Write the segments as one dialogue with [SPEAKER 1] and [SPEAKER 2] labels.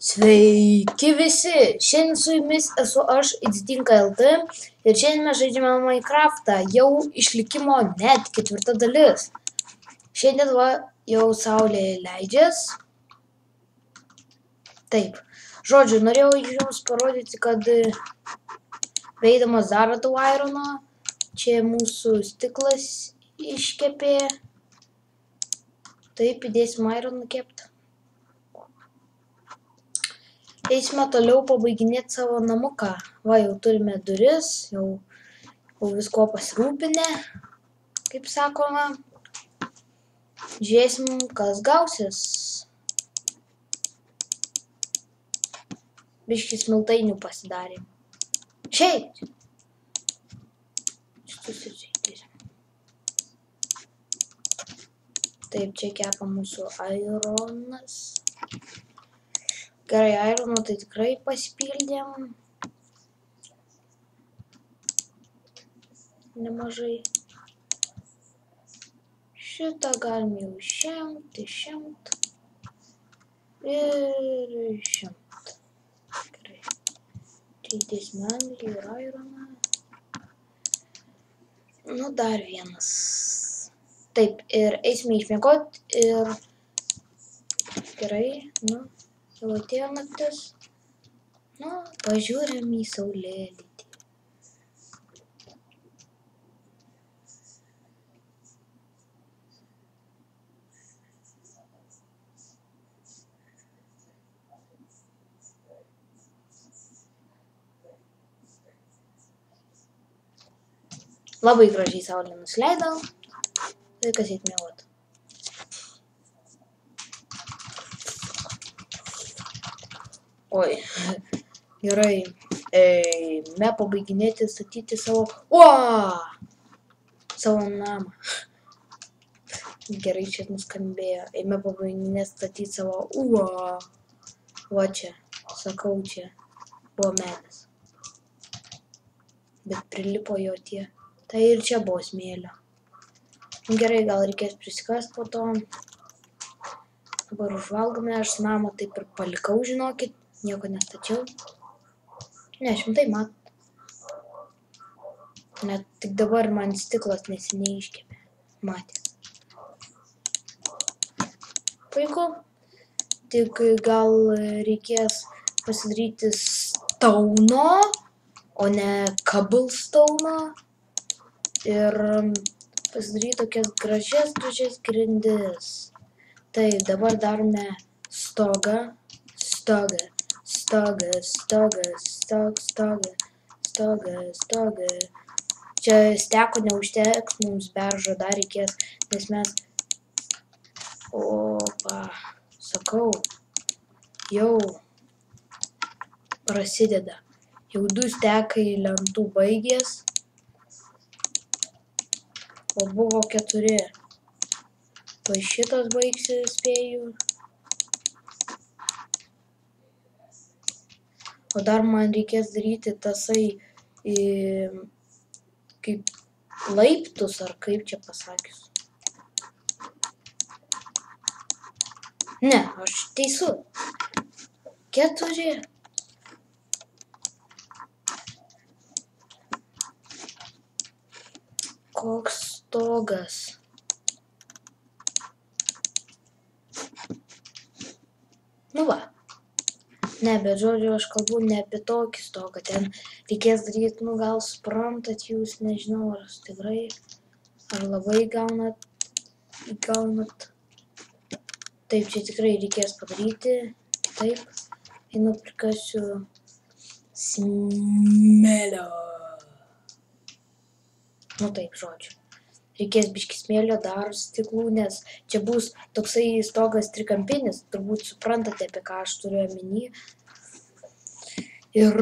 [SPEAKER 1] Sveiki visi, šiandien su jumis esu aš, Idzitinka.lt ir šiandien mes žaidžiame Minecraftą, jau išlikimo net 4 dalis. Šiandien jau saulė leidžias. Taip, žodžiu, norėjau jums parodyti, kad veidamas dar atau ironą, čia mūsų stiklas iškepė. Taip, įdėsim ironą keptą. Eisime toliau pabaiginėti savo namuką. Va, jau turime duris, jau visko pasirūpinę, kaip sakoma. Žiūrėsim, kas gausis. Biškį smiltainių pasidarėm. Šiaip. Taip, čia kepa mūsų ironas. Gerai, irono tai tikrai pasipildėm. Nemažai. Šitą galime jau išimti. Ir išimti. Gerai. Čia įdėsime anglį ir ironą. Nu, dar vienas. Taip, ir eisime išmiegoti ir... Gerai, nu... Jau atėjo naktis. Nu, pažiūrėm į saulėlydį. Labai gražiai saulė nusileido. Laikas eit miegoti. Oi, gerai, eime pabaiginėti statyti savo namą. Gerai čia nuskambėjo, eime pabaiginėti statyti savo va čia, sakau čia, buvo medis. Bet prilipo jo tie, tai ir čia buvo smėlio. Gerai, gal reikės prisikast po to. Dabar užvalgome, aš namą taip ir palikau, žinokit. Nieko nestačiau. Ne, šimtai matot. Net tik dabar man stiklas neseniai iškepė. Matės. Puiku. Tik gal reikės pasidaryti stauno, o ne cobblestone. Ir pasidaryti tokias gražias grindis. Tai dabar darome stogą. Stogą. Čia steko neužteks, mums beržo dar reikės, nes mes... Sakau, jau prasideda. Jau 2 stekai lentų baigės, o buvo 4. Tai šitas baigsi, spėju. O dar man reikės daryti tasai kaip laiptus, ar kaip čia pasakius. Ne, aš teisu. 4. Koks stogas. Nu va. Ne, bet žodžiu, aš kalbu ne apie tokį stogą, ten reikės daryti, nu gal suprantat jūs, nežinau, ar tikrai, ar labai gaunat. Taip, čia tikrai reikės padaryti, taip, einu prikasiu smėlio. Nu taip, žodžiu. Reikės biškį smėlio, dar stiklų, nes čia bus toksai stogas trikampinis, turbūt suprantate, apie ką aš turiu omeny. Ir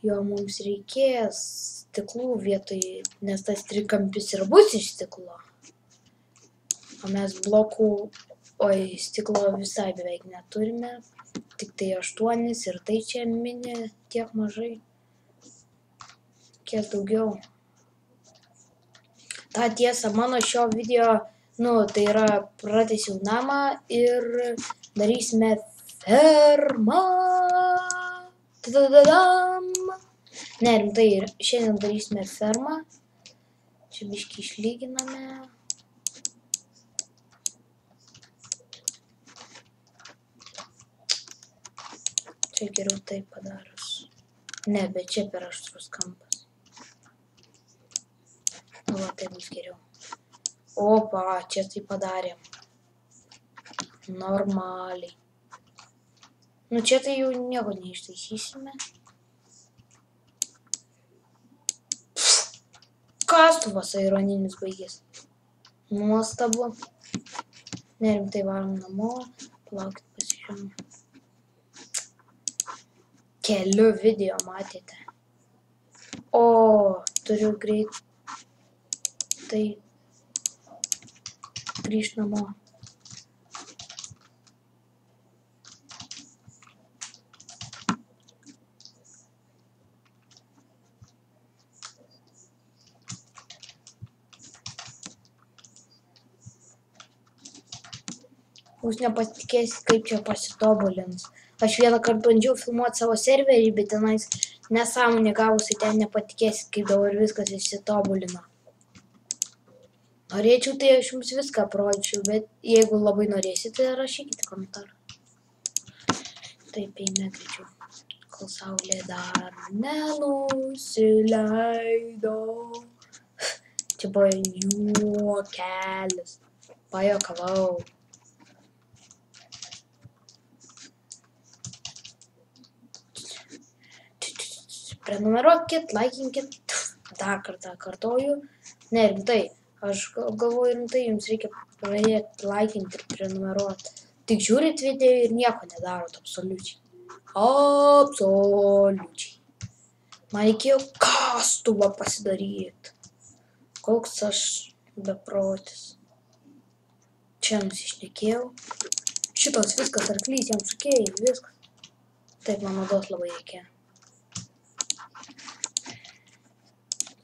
[SPEAKER 1] jo mums reikės stiklų vietoj, nes tas trikampis ir bus iš stiklo. O mes blokų, stiklo visai beveik neturime, tik tai 8 ir tai čia mini tiek mažai, kiek daugiau. Ta tiesa, mano šio video, tai yra pratęsiau namą ir darysime Ferma. Tadadadam. Ne, rimtai, šiandien darysime fermą. Čia biškį išlyginame. Čia geriau taip padarius. Ne, bet čia per aštrus kampas. Va, tai bus geriau. Opa, čia tai padarėm. Normaliai. Nu, čia tai jau nieko neištaisysime. Kastuvas aeroninis baigės. Nuostabu. Nerimtai varom namo. Palaukit, pasižiūrėjom. Keliu video matėte. O, turiu greitai grįžti namo. Jūs nepasitikėsit, kaip čia pasitobulins. Aš vieną kartą bandžiau filmuoti savo serverį, bet tenais nesąmonė gavosi, ten nepatikėsit, kaip dabar viskas išsitobulino. Norėčiau, tai aš jums viską parodyčiau, bet jeigu labai norėsite, rašykite komentarą. Taip, eime greičiau, kol saulė dar nenusileido. Čia buvo juokelis. Pajokavau. Prenumeruokit, laikinkit. Dar kartą kartoju. Ne, rimtai. Aš galvoju rimtai, jums reikia pradėti laikinti ir prenumeruoti. Tik žiūrit video ir nieko nedarot absoliučiai. Absoliučiai. Man reikėjo kastuvą pasidaryti. Koks aš beprotis. Čia nusišnekėjau. Šitos viskas arklys jam šukėjai, viskas. Taip, man naudos labai reikėjo.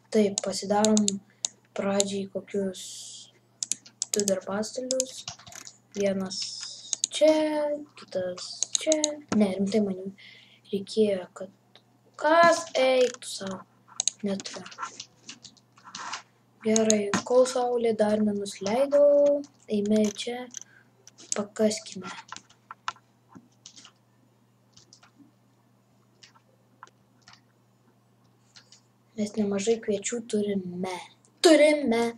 [SPEAKER 1] Taip, pasidarom pradžiai kokius 2 darbastalius. Vienas čia, kitas čia. Ne, rimtai man reikėjo, kad kas eiktų savo. Neturiu. Gerai, kol saulė dar nenusileido, eime čia, pakaskime. Mes nemažai kviečių turime. Turime.